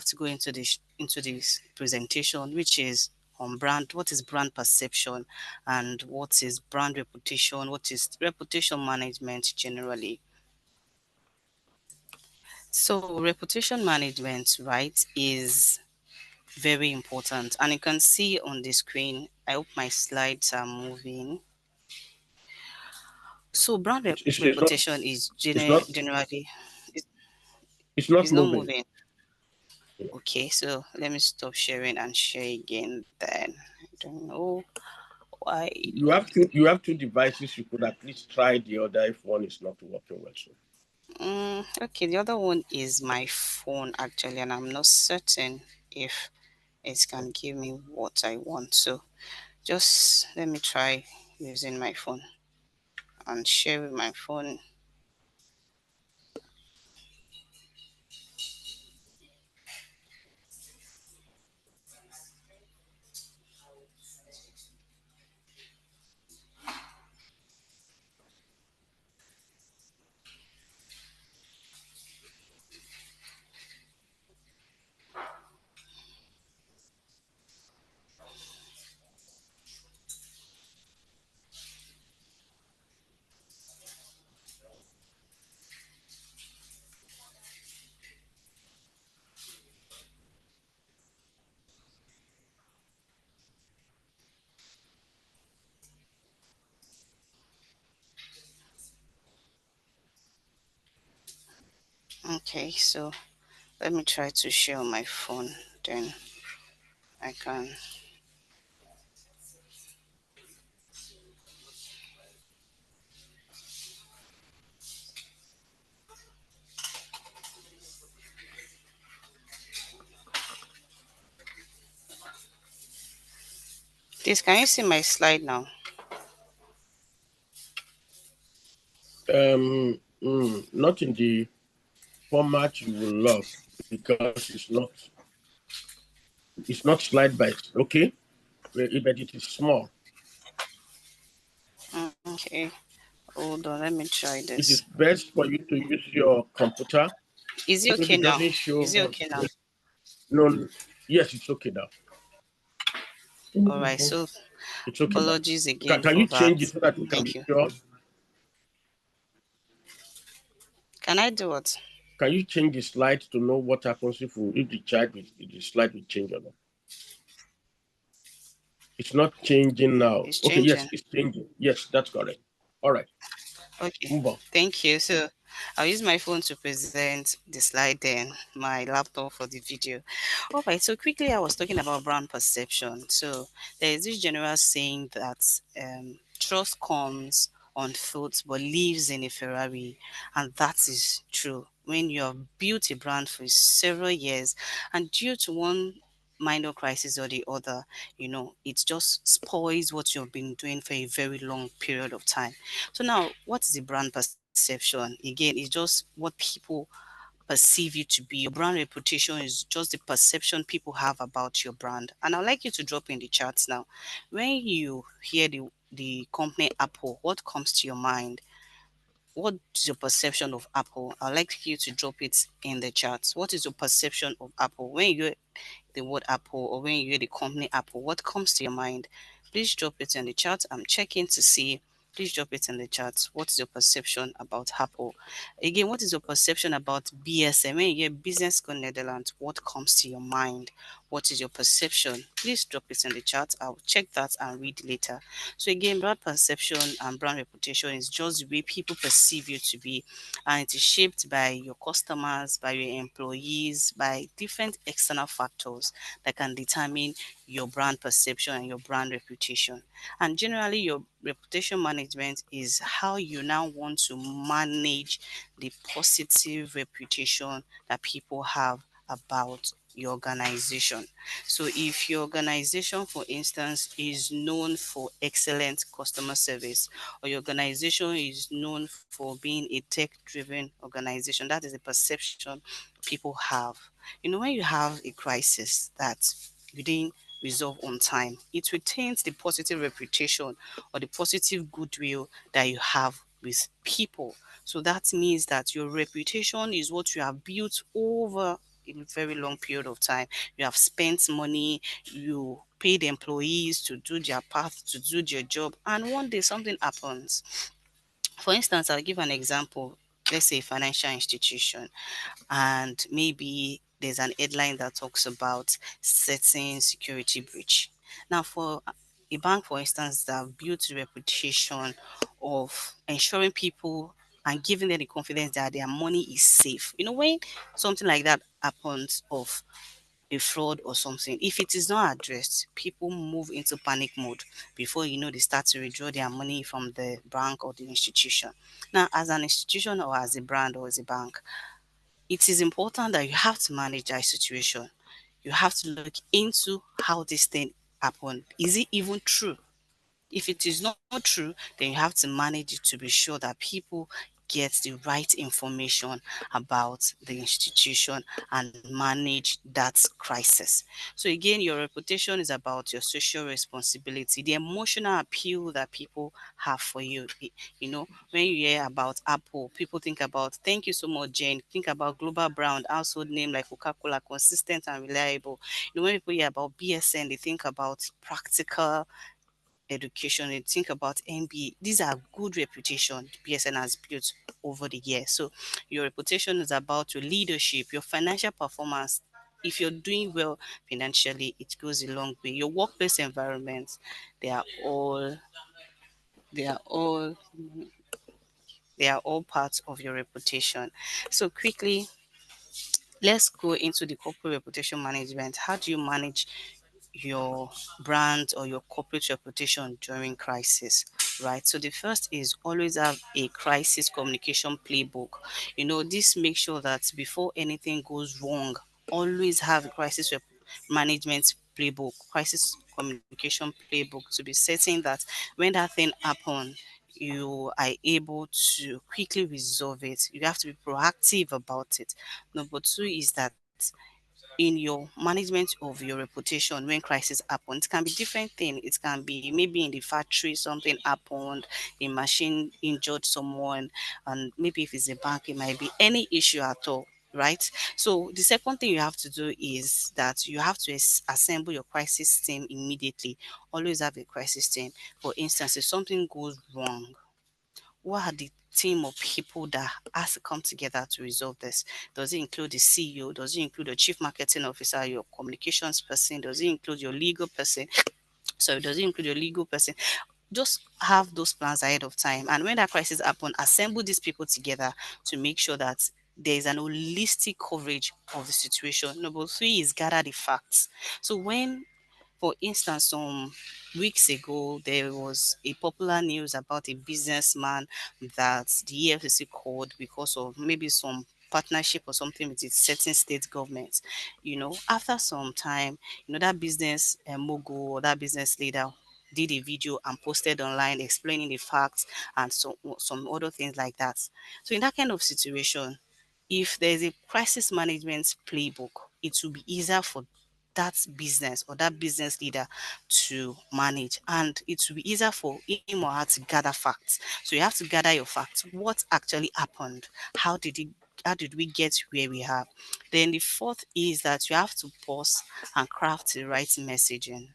have to go into this presentation, which is on brand. What is brand perception, and what is brand reputation? What is reputation management generally? So reputation management, right, is very important, and you can see on the screen. I hope my slides are moving. So brand It's not. reputation is It's not. generally It's not is not moving. moving. Okay, so let me stop sharing and share again. Then I don't know why. You have two devices. You could at least try the other if one is not working well. So Okay, the other one is my phone actually, and I'm not certain if it can give me what I want. So just let me try using my phone and share with my phone. Okay, so let me try to share on my phone. Then I can. This, can you see my slide now? not in the format you will love because it's not slide by. Okay, but it is small. Okay, hold on. Let me try It is this. best for you to use your computer. Is it If okay it now? doesn't show, Is it okay now? no, yes, it's okay now. All right. So It's okay now. apologies again Can for you change it that. so that we can Thank be you. sure? Can I do it? Can you change the slide to know what happens if the slide will change or not? It's not changing now. It's Okay, yes, changing. it's changing. Yes, that's correct. All right, Okay. move on. Thank you. So I'll use my phone to present the slide, then my laptop for the video. All right. So quickly, I was talking about brand perception. So there is this general saying that trust comes on foot but lives in a Ferrari, and that is true. When you have built a brand for several years, and due to one minor crisis or the other, it just spoils what you've been doing for a very long period of time. So now, what is the brand perception? Again, it's just what people perceive you to be. Your brand reputation is just the perception people have about your brand. And I'd like you to drop in the charts now. When you hear the company Apple, what comes to your mind? What is your perception of Apple? I'd like you to drop it in the charts. What is your perception of Apple? When you hear the word Apple, or when you hear the company Apple, what comes to your mind? Please drop it in the chat. I'm checking to see. Please drop it in the chat. What is your perception about Apple? Again, what is your perception about BSN? When you hear Business School Netherlands, what comes to your mind? What is your perception? Please drop it in the chat. I'll check that and read later. So again, brand perception and brand reputation is just the way people perceive you to be, and it is shaped by your customers, by your employees, by different external factors that can determine your brand perception and your brand reputation. And generally, your reputation management is how you now want to manage the positive reputation that people have about your organization. So if your organization, for instance, is known for excellent customer service, or your organization is known for being a tech-driven organization, that is the perception people have. When you have a crisis that you didn't resolve on time, it retains the positive reputation or the positive goodwill that you have with people. So that means that your reputation is what you have built over a very long period of time. You have spent money, you paid employees to do their part, to do their job, and one day something happens. For instance, I'll give an example. Let's say a financial institution, and maybe there's an headline that talks about certain security breach. Now, for a bank, for instance, that have built a reputation of ensuring people and giving them the confidence that their money is safe. When something like that happens of a fraud or something, if it is not addressed, people move into panic mode. Before you know, they start to withdraw their money from the bank or the institution. Now, as an institution or as a brand or as a bank, it is important that you have to manage that situation. You have to look into how this thing happened. Is it even true? If it is not true, then you have to manage it to be sure that people get the right information about the institution and manage that crisis. So again, your reputation is about your social responsibility, the emotional appeal that people have for you. When you hear about Apple, people think about thank you so much, Jane. Think about global brand, household name like Coca-Cola, consistent and reliable. When people hear about BSN, they think about practical education, and think about MBA. These are good reputation BSN has built over the years. So your reputation is about your leadership, your financial performance. If you're doing well financially, it goes a long way. Your workplace environment, they are all they are all they are all parts of your reputation. So quickly, let's go into the corporate reputation management. How do you manage your brand or your corporate reputation during crisis, right? So the first is always have a crisis communication playbook. This makes sure that before anything goes wrong, always have a management playbook, crisis communication playbook, to be certain that when that thing happens, you are able to quickly resolve it. You have to be proactive about it. Number two is that in your management of your reputation when crisis happen, it can be different thing. It can be maybe in the factory something happened, a machine injured someone, and maybe if it's a bank, it might be any issue at all, right? So the second thing you have to do is that you have to assemble your crisis team immediately. Always have a crisis team. For instance, if something goes wrong, what are the team of people that has to come together to resolve this? Does it include the CEO? Does it include the chief marketing officer, your communications person? Does it include your legal person? So does it include your legal person? Just have those plans ahead of time. And when that crisis happen, assemble these people together to make sure that there is an holistic coverage of the situation. Number three is gather the facts. So when, for instance, some weeks ago, there was a popular news about a businessman that the EFCC called because of maybe some partnership or something with a certain state government. After some time, that business mogul or that business leader did a video and posted online explaining the facts and some other things like that. So in that kind of situation, if there's a crisis management playbook, it will be easier for that business or that business leader to manage, and it will be easier for him or her to gather facts. So you have to gather your facts. What actually happened? How did we get where we are? Then the fourth is that you have to pause and craft the right messaging.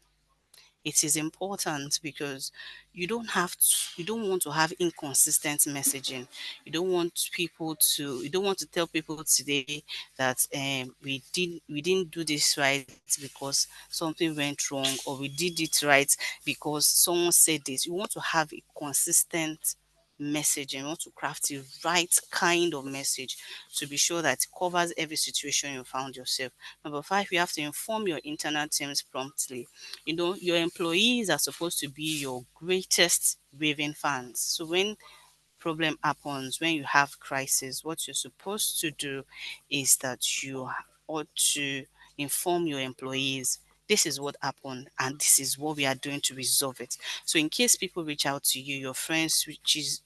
It is important because you don't want to have inconsistent messaging. You don't want to tell people today that we didn't do this right because something went wrong, or we did it right because someone said this. You want to have a consistent messaging. You want to craft the right kind of message to be sure that it covers every situation you found yourself. Number five, you have to inform your internal teams promptly. Your employees are supposed to be your greatest raving fans. So when problem happens, when you have crisis, what you're supposed to do is that you ought to inform your employees, this is what happened and this is what we are doing to resolve it. So in case people reach out to you, your friend reaches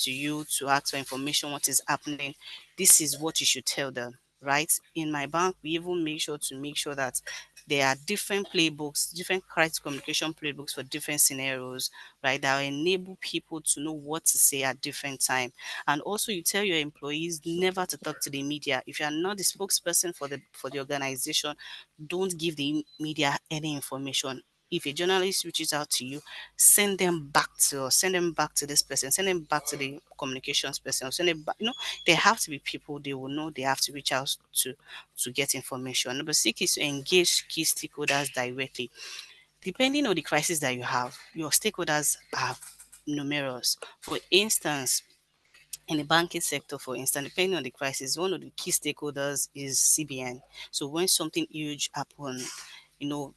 to you to ask for information, what is happening, this is what you should tell them, right? In my bank, we even make sure that there are different playbooks, different crisis communication playbooks for different scenarios, right? That will enable people to know what to say at different time. And also, you tell your employees never to talk to the media. If you are not the spokesperson for the organization, don't give the media any information. If a journalist reaches out to you, send them back to this person, send them back to the communications person, or send them back. They have to be people they will know they have to reach out to get information. Number six is to engage key stakeholders directly. Depending on the crisis that you have, your stakeholders are numerous. For instance, in the banking sector, for instance, depending on the crisis, one of the key stakeholders is CBN. So when something huge happens, you know,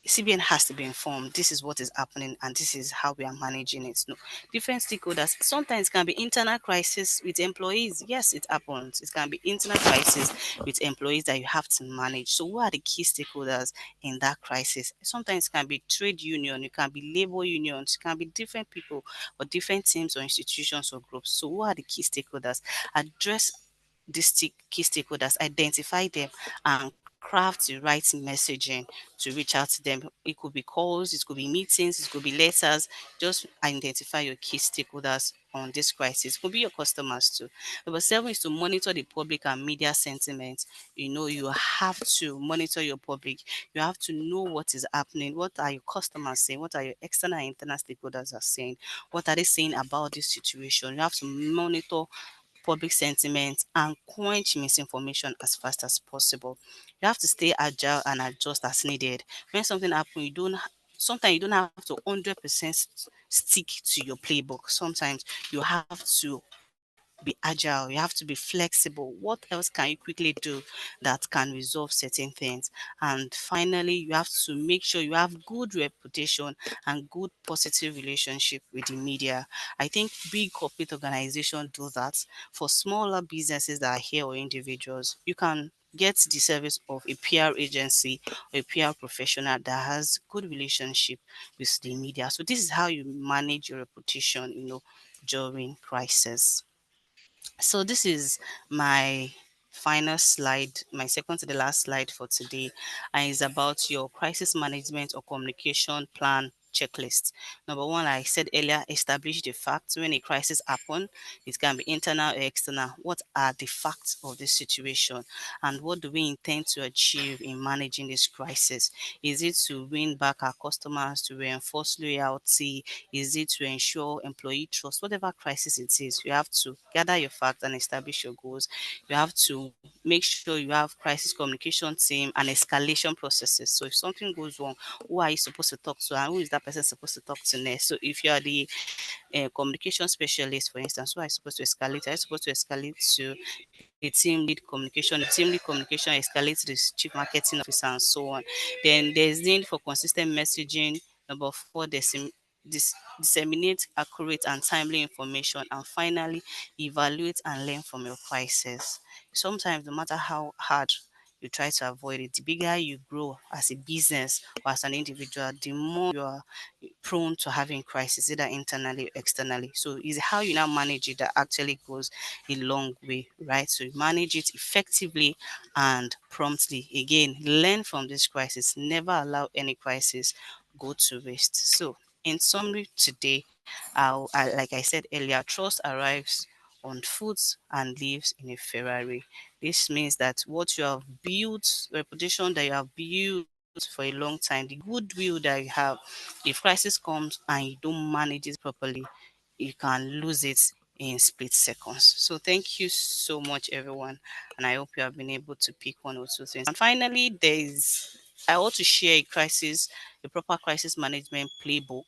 CBN has to be informed. This is what is happening, and this is how we are managing it. No, different stakeholders. Sometimes it can be internal crisis with employees. Yes, it happens. It can be internal crisis with employees that you have to manage. So, who are the key stakeholders in that crisis? Sometimes it can be trade union, it can be labor unions, it can be different people or different teams or institutions or groups. So, who are the key stakeholders? Address these key stakeholders, identify them, and craft the right messaging to reach out to them. It could be calls, it could be meetings, it could be letters. Just identify your key stakeholders on this crisis. It could be your customers too. Number seven is to monitor the public and media sentiment. You have to monitor your public. You have to know what is happening. What are your customers saying? What are your external and internal stakeholders are saying? What are they saying about this situation? You have to monitor public sentiment and quench misinformation as fast as possible. You have to stay agile and adjust as needed. When something happens, sometimes you don't have to 100% stick to your playbook. Sometimes you have to be agile, you have to be flexible. What else can you quickly do that can resolve certain things? And finally, you have to make sure you have good reputation and good positive relationship with the media. I think big corporate organizations do that. For smaller businesses that are here or individuals, you can get the service of a PR agency or a PR professional that has good relationship with the media. So this is how you manage your reputation, during crisis. So this is my final slide, my second to the last slide for today, and it's about your crisis management or communication plan checklist. Number one, I said earlier, establish the facts. When a crisis happen, it can be internal or external. What are the facts of this situation, and what do we intend to achieve in managing this crisis? Is it to win back our customers, to reinforce loyalty? Is it to ensure employee trust? Whatever crisis it is, you have to gather your facts and establish your goals. You have to make sure you have crisis communication team and escalation processes. So if something goes wrong, who are you supposed to talk to, and who is that person supposed to talk to next? So if you are the communication specialist, for instance, who are you supposed to escalate? Are you supposed to escalate to the team lead communication? The team lead communication escalates to the chief marketing officer and so on. Then there's need for consistent messaging. Number four, disseminate accurate and timely information. And finally, evaluate and learn from your crisis. Sometimes, no matter how hard you try to avoid it, the bigger you grow as a business or as an individual, the more you are prone to having crisis, either internally or externally. So it's how you now manage it that actually goes a long way, right? So you manage it effectively and promptly. Again, learn from this crisis. Never allow any crisis go to waste. So in summary today, like I said earlier, trust arrives on foot and lives in a Ferrari. This means that what you have built, reputation that you have built for a long time, the goodwill that you have, if crisis comes and you don't manage it properly, you can lose it in split seconds. So thank you so much, everyone, and I hope you have been able to pick one or two things. And finally, I want to share a proper crisis management playbook,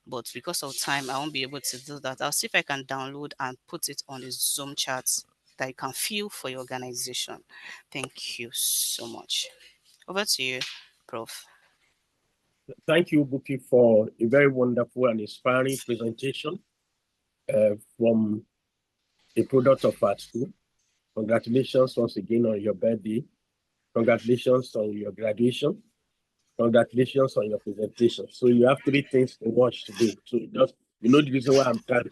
but because of time, I won't be able to do that. I'll see if I can download and put it on the Zoom chat that you can fill for your organization. Thank you so much. Over to you, Prof. Thank you, Buki, for a very wonderful and inspiring presentation from a product of our school. Congratulations once again on your birthday. Congratulations on your graduation. Congratulations on your presentation. So you have three things to watch today. So the reason why I'm trying to.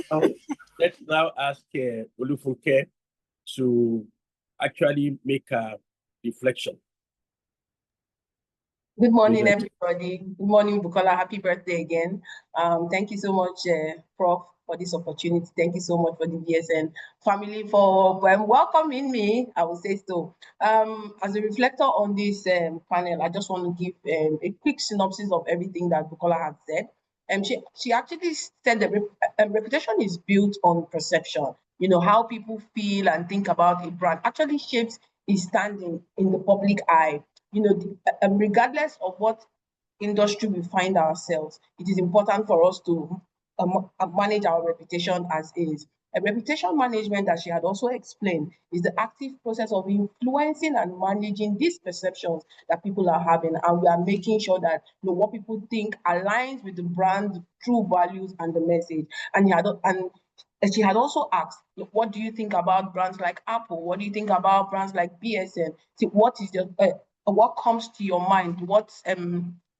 So let's now ask Olufunke to actually make a reflection. Good morning, everybody. Good morning, Bukola. Happy birthday again. Thank you so much, Prof, for this opportunity. Thank you so much for the BSN family for welcoming me, I would say so. As a reflector on this panel, I just want to give a quick synopsis of everything that Bukola has said. She actually said that reputation is built on perception. You know, how people feel and think about a brand actually shapes its standing in the public eye. You know, regardless of what industry we find ourselves, it is important for us to manage our reputation as is. A reputation management, as she had also explained, is the active process of influencing and managing these perceptions that people are having, and we are making sure that what people think aligns with the brand true values and the message. And she had also asked, what do you think about brands like Apple? What do you think about brands like BSN? See, what is your what comes to your mind? What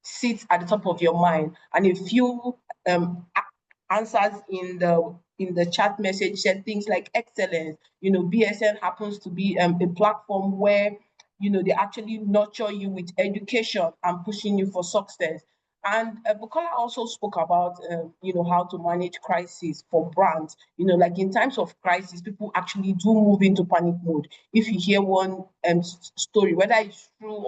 sits at the top of your mind? And a few answers in the chat message said things like excellence. You know, BSN happens to be a platform where they actually nurture you with education and pushing you for success. And Bukola also spoke about, how to manage crisis for brands. Like in times of crisis, people actually do move into panic mode. If you hear one story, whether it's true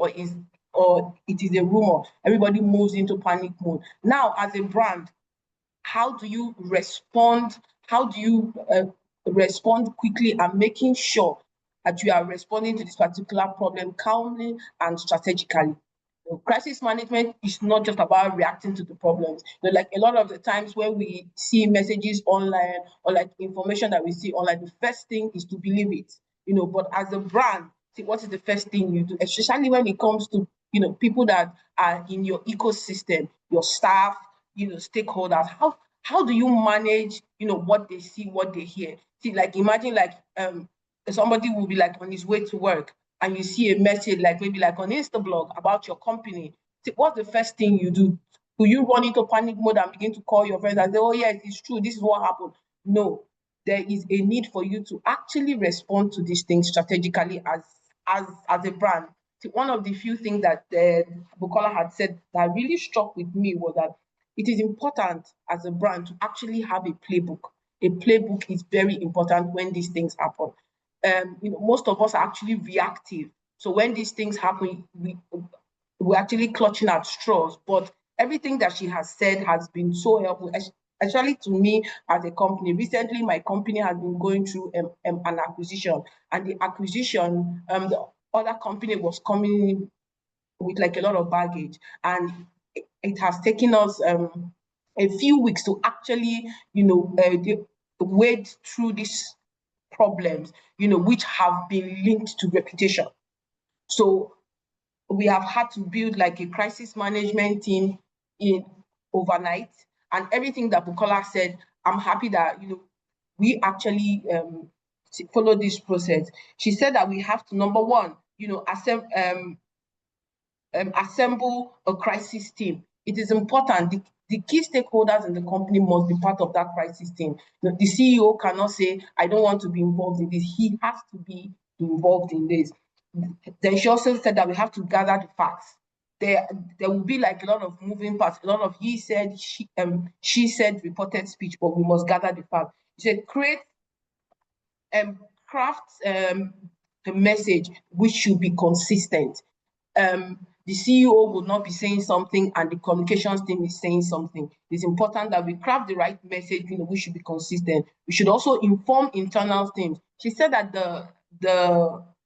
or it is a rumor, everybody moves into panic mode. Now, as a brand, how do you respond? How do you respond quickly and making sure that you are responding to this particular problem calmly and strategically? Crisis management is not just about reacting to the problems. Like a lot of the times when we see messages online or like information that we see online, the first thing is to believe it. But as a brand, see, what is the first thing you do, especially when it comes to people that are in your ecosystem, your staff, stakeholders. How do you manage what they see, what they hear? See, like imagine like somebody will be like on his way to work and you see a message like maybe like on Instablog about your company. See, what's the first thing you do? Do you run into panic mode and begin to call your friends and say, oh yes, it's true, this is what happened? No, there is a need for you to actually respond to these things strategically as a brand. See, one of the few things that Bukola had said that really struck with me was that it is important as a brand to actually have a playbook. A playbook is very important when these things happen. Most of us are actually reactive. So when these things happen, we're actually clutching at straws. But everything that she has said has been so helpful, especially to me as a company. Recently, my company has been going through an acquisition, and the acquisition, the other company was coming in with like a lot of baggage, and it has taken us a few weeks to actually, wade through these problems, which have been linked to reputation. So we have had to build like a crisis management team in overnight, and everything that Bukola said, I'm happy that we actually follow this process. She said that we have to, number one, assemble a crisis team. It is important. The key stakeholders in the company must be part of that crisis team. The CEO cannot say, I don't want to be involved in this. He has to be involved in this. Then she also said that we have to gather the facts. There will be like a lot of moving parts, a lot of he said, she said, reported speech, but we must gather the facts. She said, craft the message which should be consistent. The CEO will not be saying something and the communications team is saying something. It's important that we craft the right message, we should be consistent. We should also inform internal teams. She said that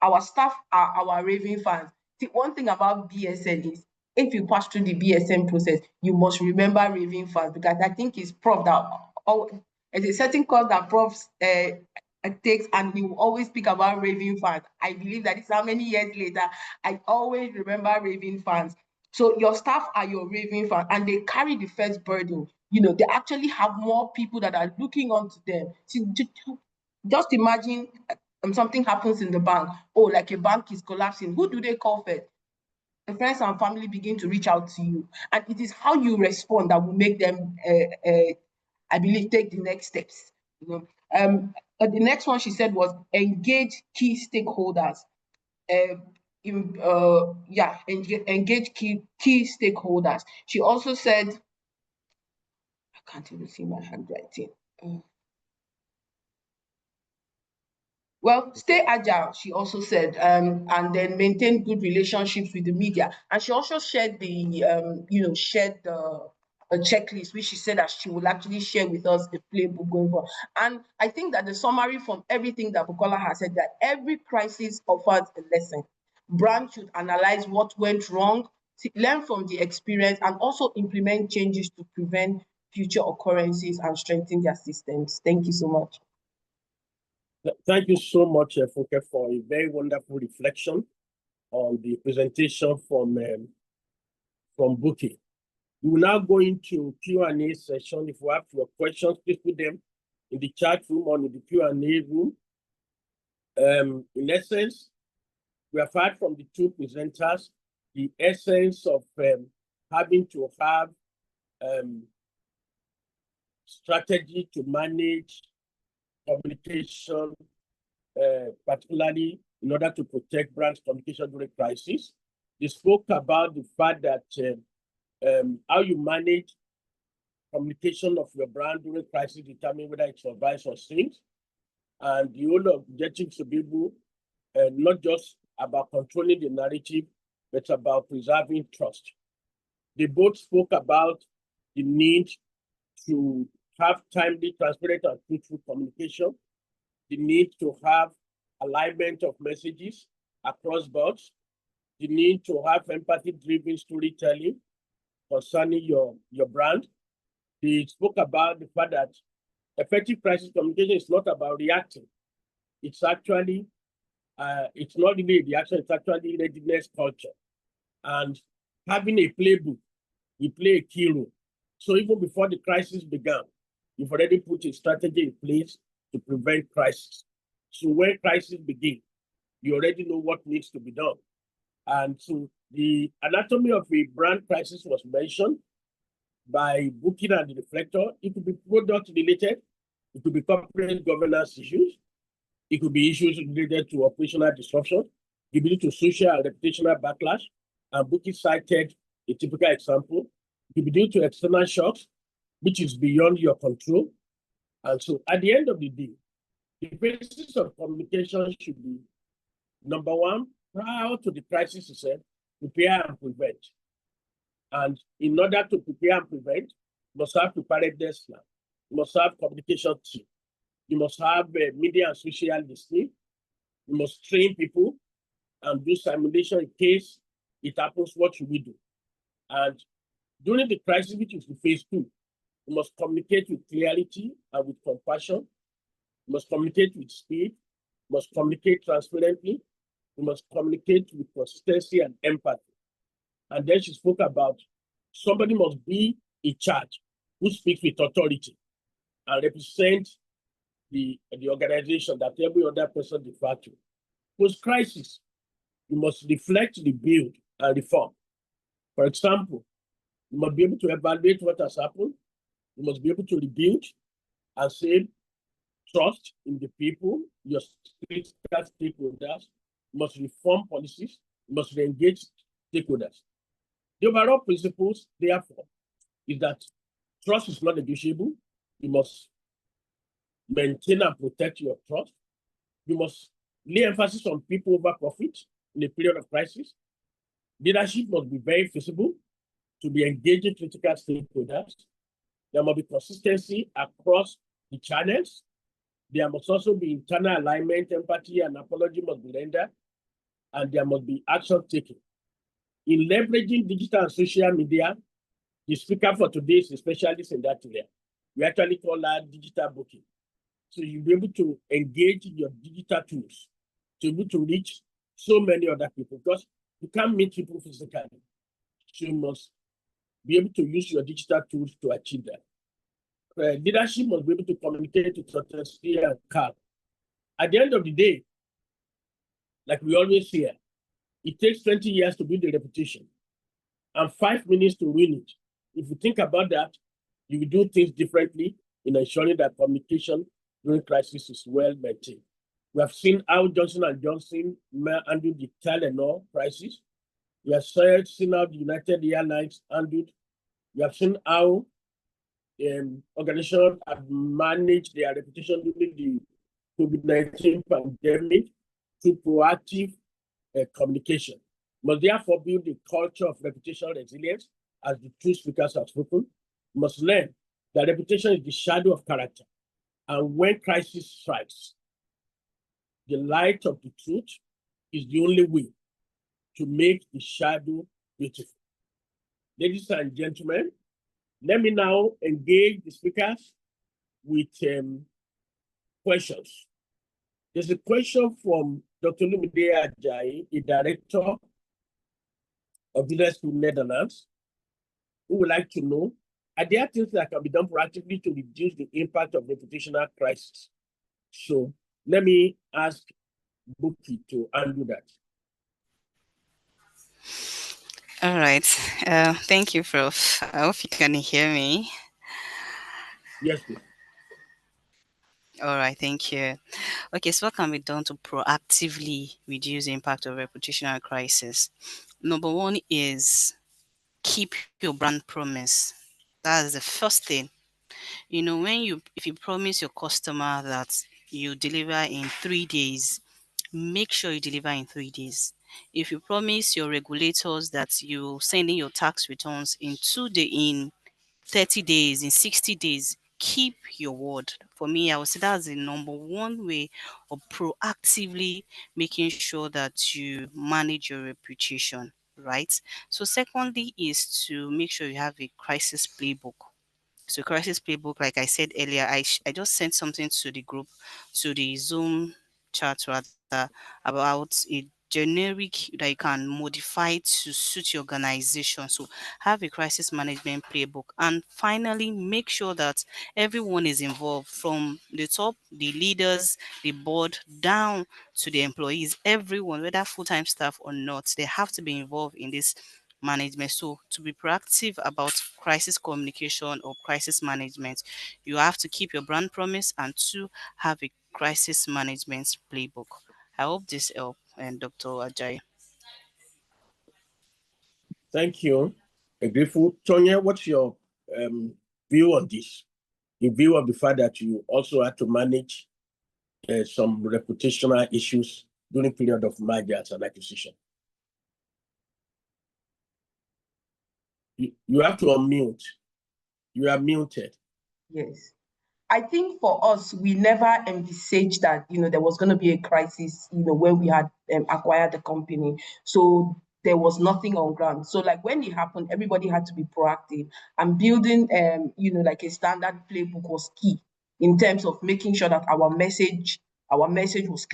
our staff are our raving fans. See, one thing about BSN is if you pass through the BSN process, you must remember raving fans, because I think it's Prof that there's a certain course that Prof takes, and he will always speak about raving fans. I believe that it's how many years later, I always remember raving fans. So your staff are your raving fans, and they carry the first burden. They actually have more people that are looking onto them. See, just imagine something happens in the bank. Oh, like a bank is collapsing. Who do they call first? The friends and family begin to reach out to you, and it is how you respond that will make them, I believe, take the next steps. the next one she said was engage key stakeholders. Engage key stakeholders. She also said, I can't even see my handwriting. Well, stay agile, she also said, and then maintain good relationships with the media. And she also shared the, a checklist, which she said that she will actually share with us the playbook going forward. And I think that the summary from everything that Bukola has said, that every crisis offers a lesson. Brands should analyze what went wrong, learn from the experience, and also implement changes to prevent future occurrences and strengthen their systems. Thank you so much. Thank you so much, Funke, for a very wonderful reflection on the presentation from Buki. We will now go into Q&A session. If you have your questions, please put them in the chat room or in the Q&A room. In essence, we have heard from the two presenters the essence of having to have strategy to manage communication, particularly in order to protect brands' communication during crisis. They spoke about the fact that how you manage communication of your brand during crisis determine whether it survives or sinks. And the whole objective should be able, not just about controlling the narrative, but about preserving trust. They both spoke about the need to have timely, transparent, and truthful communication, the need to have alignment of messages across boards, the need to have empathy-driven storytelling concerning your brand. They spoke about the fact that effective crisis communication is not about reacting. It's actually, it's not really a reaction, it's actually readiness culture. And having a playbook, you play a key role. So even before the crisis began, you've already put a strategy in place to prevent crisis. So when crisis begins, you already know what needs to be done. And so the anatomy of a brand crisis was mentioned by Buki and the Reflector. It could be product related, it could be corporate governance issues, it could be issues related to operational disruption, it could be to social and reputational backlash. And Buki cited a typical example. It could be due to external shocks, which is beyond your control. And so at the end of the day, the basis of communication should be, number one, prior to the crisis itself, prepare and prevent. And in order to prepare and prevent, you must have preparedness plan. You must have communication team. You must have media and social listening. You must train people and do simulation in case it happens. What should we do? And during the crisis, which is the phase 2, you must communicate with clarity and with compassion. You must communicate with speed. You must communicate transparently. You must communicate with consistency and empathy. And then she spoke about somebody must be in charge who speaks with authority and represent the organization that every other person refers to. Post-crisis, you must reflect, rebuild, and reform. For example, you must be able to evaluate what has happened. You must be able to rebuild and save trust in the people, your stakeholders. You must reform policies. You must re-engage stakeholders. The overall principles, therefore, is that trust is not negotiable. You must maintain and protect your trust. You must lay emphasis on people over profit in a period of crisis. Leadership must be very visible to be engaging critical stakeholders. There must be consistency across the channels. There must also be internal alignment, empathy, and apology must be rendered. And there must be action taken. In leveraging digital and social media, the speaker for today is a specialist in that area. We actually call that digital booking. So you'll be able to engage in your digital tools to be able to reach so many other people, because you can't meet people physically. So you must be able to use your digital tools to achieve that. Leadership must be able to communicate with authenticity and calm. At the end of the day, like we always hear, it takes 20 years to build a reputation and 5 minutes to win it. If you think about that, you will do things differently in ensuring that communication during crisis is well maintained. We have seen how Johnson & Johnson handled the Tylenol crisis. We have seen how the United Airlines handled. We have seen how organizations have managed their reputation during the COVID-19 pandemic through proactive communication. Must therefore build a culture of reputational resilience, as the two speakers have spoken. Must learn that reputation is the shadow of character. And when crisis strikes, the light of the truth is the only way to make the shadow beautiful. Ladies and gentlemen, let me now engage the speakers with questions. There's a question from Dr. Olufunke Ajayi, the director of Business School Netherlands, who would like to know, are there things that can be done proactively to reduce the impact of reputational crisis? So let me ask Buki to handle that. All right. Thank you, Prof. I hope you can hear me. Yes, please. All right, thank you. Okay, so what can be done to proactively reduce the impact of reputational crisis? Number one is keep your brand promise. That's the first thing. If you promise your customer that you deliver in 3 days, make sure you deliver in 3 days. If you promise your regulators that you send in your tax returns in 2 days, in 30 days, in 60 days, keep your word. For me, I would say that's the number one way of proactively making sure that you manage your reputation, right? So secondly is to make sure you have a crisis playbook. So crisis playbook, like I said earlier, I just sent something to the group, to the Zoom chat rather, about a generic that you can modify to suit your organization. So have a crisis management playbook. And finally, make sure that everyone is involved, from the top, the leaders, the board, down to the employees. Everyone, whether full-time staff or not, they have to be involved in this management. So to be proactive about crisis communication or crisis management, you have to keep your brand promise, and two, have a crisis management playbook. I hope this helped, and Dr. Ajayi. Thank you. Grateful. Tonya, what's your view on this? The view of the fact that you also had to manage some reputational issues during period of mergers and acquisition. You have to unmute. You are muted. Yes. I think for us, we never envisaged that, there was going to be a crisis, when we had acquired the company. So there was nothing on ground. So like when it happened, everybody had to be proactive, and building, like a standard playbook was key in terms of making sure that our message was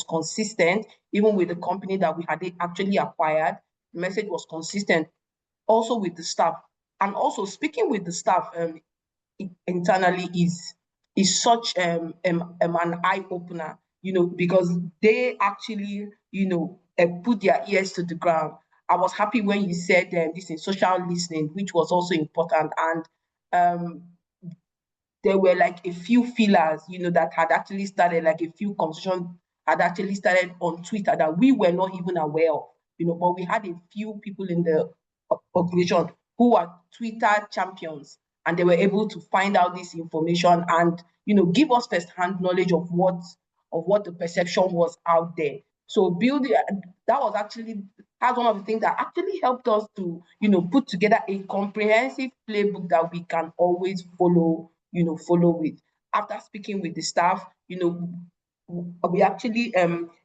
consistent, even with the company that we had actually acquired. The message was consistent also with the staff. And also speaking with the staff, internally is such an eye opener, because they actually, put their ears to the ground. I was happy when you said this in social listening, which was also important, and there were like a few fillers, that had actually started, like a few conversations had actually started on Twitter that we were not even aware of, but we had a few people in the organization who are Twitter champions, and they were able to find out this information and, give us first-hand knowledge of what the perception was out there. So that's one of the things that actually helped us to, put together a comprehensive playbook that we can always follow with. After speaking with the staff, we actually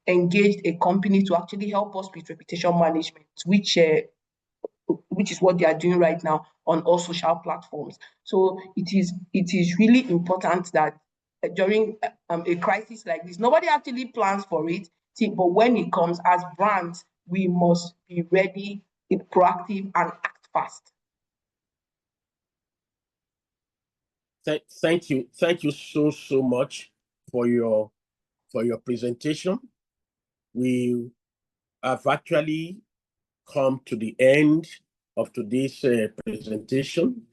engaged a company to actually help us with reputation management, which is what they are doing right now on all social platforms. So it is really important that during a crisis like this, nobody actually plans for it, but when it comes, as brands, we must be ready, be proactive, and act fast. Thank you so much for your presentation. We have actually come to the end of today's presentation.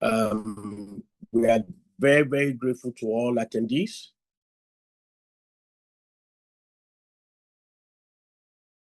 We are Very, very grateful to all attendees.